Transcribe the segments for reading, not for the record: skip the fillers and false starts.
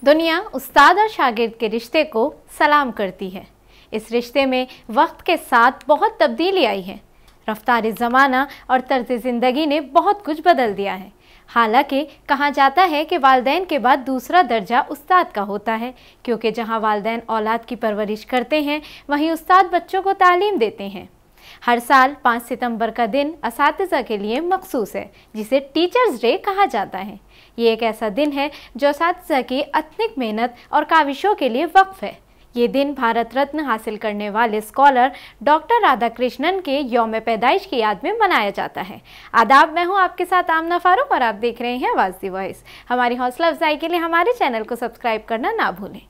दुनिया उस्ताद और शागिर्द के रिश्ते को सलाम करती है। इस रिश्ते में वक्त के साथ बहुत तब्दीली आई है। रफ्तार ज़माना और तर्ज ज़िंदगी ने बहुत कुछ बदल दिया है। हालांकि कहा जाता है कि वालिदैन के बाद दूसरा दर्जा उस्ताद का होता है, क्योंकि जहां वालिदैन औलाद की परवरिश करते हैं वहीं उस्ताद बच्चों को तालीम देते हैं। हर साल 5 सितंबर का दिन असातिज़ा के लिए मखसूस है, जिसे टीचर्स डे कहा जाता है। ये एक ऐसा दिन है जो असातिज़ा की अथनिक मेहनत और काविशों के लिए वक्फ है। ये दिन भारत रत्न हासिल करने वाले स्कॉलर डॉक्टर राधाकृष्णन के यौम पैदाइश की याद में मनाया जाता है। आदाब, मैं हूँ आपके साथ आमना फारूक और आप देख रहे हैं आवाज़ दी वॉइस। हमारी हौसला अफजाई के लिए हमारे चैनल को सब्सक्राइब करना ना भूलें।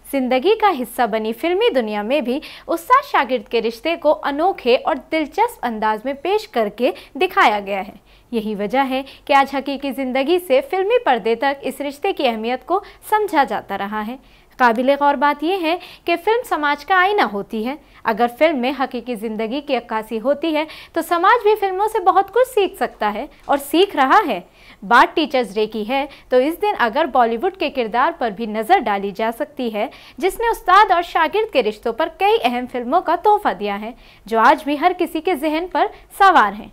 जिंदगी का हिस्सा बनी फिल्मी दुनिया में भी उस्ताद शागिर्द के रिश्ते को अनोखे और दिलचस्प अंदाज में पेश करके दिखाया गया है। यही वजह है कि आज हकीकी ज़िंदगी से फिल्मी पर्दे तक इस रिश्ते की अहमियत को समझा जाता रहा है। काबिल गौर बात यह है कि फ़िल्म समाज का आईना होती है। अगर फिल्म में हकीकी ज़िंदगी की अक्कासी होती है तो समाज भी फिल्मों से बहुत कुछ सीख सकता है और सीख रहा है। बात टीचर्स डे की है तो इस दिन अगर बॉलीवुड के किरदार पर भी नज़र डाली जा सकती है, जिसने उस्ताद और शागिर्द के रिश्तों पर कई अहम फिल्मों का तोहफा दिया है, जो आज भी हर किसी के जहन पर सवार हैं।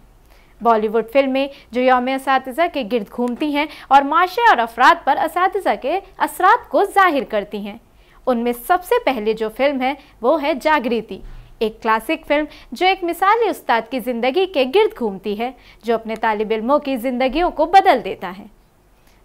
बॉलीवुड फिल्में जो यौम असातिज़ा के गिर्द घूमती हैं और माशरे और अफराद पर असातिज़ा के असरात को जाहिर करती हैं, उनमें सबसे पहले जो फिल्म है वो है जागृति, एक क्लासिक फिल्म जो एक मिसाली उस्ताद की ज़िंदगी के गिर्द घूमती है, जो अपने तालिब इल्मों की ज़िंदगियों को बदल देता है।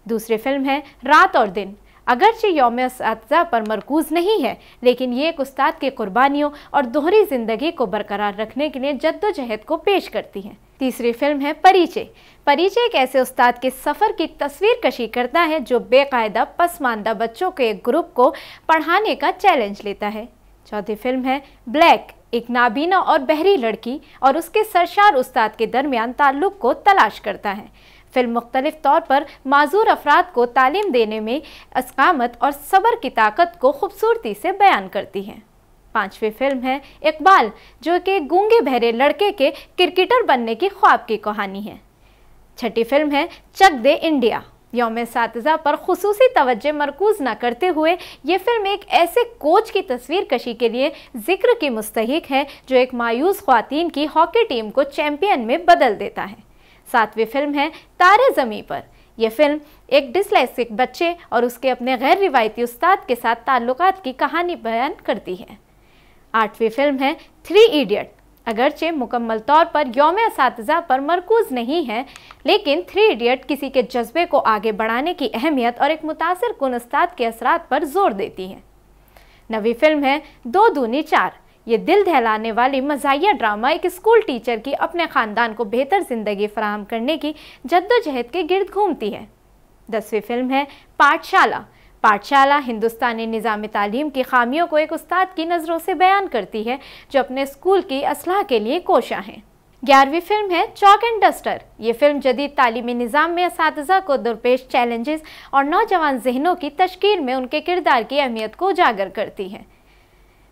दूसरी फिल्म है रात और दिन। अगरचे यौम असातिज़ा पर मरकूज़ नहीं है, लेकिन ये एक उस्ताद की कुर्बानियों और दोहरी ज़िंदगी को बरकरार रखने के लिए जद्दोजहद को पेश करती है। तीसरी फिल्म है परिचय। परिचय एक ऐसे उस्ताद के सफ़र की तस्वीर कशी करता है जो बेकायदा पसमानदा बच्चों के एक ग्रुप को पढ़ाने का चैलेंज लेता है। चौथी फिल्म है ब्लैक, एक नाबीना और बहरी लड़की और उसके सरशार उस्ताद के दरमियान ताल्लुक़ को तलाश करता है। फिल्म मुख्तलिफ तौर पर माजूर अफराद को तालीम देने में इस्कामत और सब्र की ताकत को खूबसूरती से बयान करती है। पांचवी फिल्म है इकबाल, जो कि गूंगे बहरे लड़के के क्रिकेटर बनने की ख्वाब की कहानी है। छठी फिल्म है चक दे इंडिया। यौम असातिज़ा पर खुसूसी तवज्जो मरकूज़ न करते हुए ये फिल्म एक ऐसे कोच की तस्वीर कशी के लिए जिक्र की मुस्तहिक है जो एक मायूस ख्वातीन की हॉकी टीम को चैंपियन में बदल देता है। सातवीं फिल्म है तारे ज़मीं पर। यह फिल्म एक डिस्लेक्सिक बच्चे और उसके अपने गैर रिवायती उस्ताद के साथ ताल्लुकात की कहानी बयान करती है। आठवीं फिल्म है 3 इडियट। अगरचे मुकम्मल तौर पर यौम असातिज़ा पर मरकूज़ नहीं है, लेकिन 3 इडियट किसी के जज्बे को आगे बढ़ाने की अहमियत और एक मुतासिर कुन उस्ताद के असरात पर जोर देती है। 9वीं फिल्म है 2 दूनी 4। ये दिल दहलाने वाली मज़ाहिया ड्रामा एक स्कूल टीचर की अपने ख़ानदान को बेहतर ज़िंदगी फराहम करने की जद्दोजहद के गिर्द घूमती है। 10वीं फिल्म है पाठशाला। पाठशाला हिंदुस्तानी निज़ाम तालीम की खामियों को एक उस्ताद की नज़रों से बयान करती है जो अपने स्कूल की असलाह के लिए कोशा हैं। 11वीं फिल्म है चॉक एंड डस्टर। ये फिल्म जदीद तालीमी निज़ाम में असातिज़ा को दरपेश चैलेंजेस और नौजवान जहनों की तश्कील में उनके किरदार की अहमियत को उजागर करती है।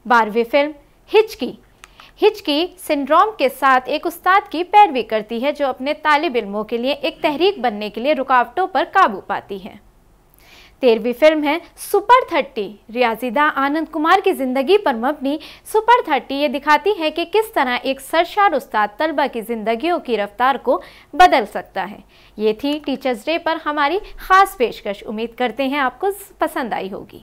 12वीं फिल्म हिचकी। हिचकी सिंड्रोम के साथ एक उस्ताद की पैरवी करती है जो अपने तालिब इल्मों के लिए एक तहरीक बनने के लिए रुकावटों पर काबू पाती है। 13वीं फिल्म है सुपर 30। रियाज़िदा आनंद कुमार की ज़िंदगी पर मबनी सुपर 30 ये दिखाती है कि किस तरह एक सरशार उस्ताद तलबा की ज़िंदगियों की रफ्तार को बदल सकता है। ये थी टीचर्स डे पर हमारी ख़ास पेशकश। उम्मीद करते हैं आपको पसंद आई होगी।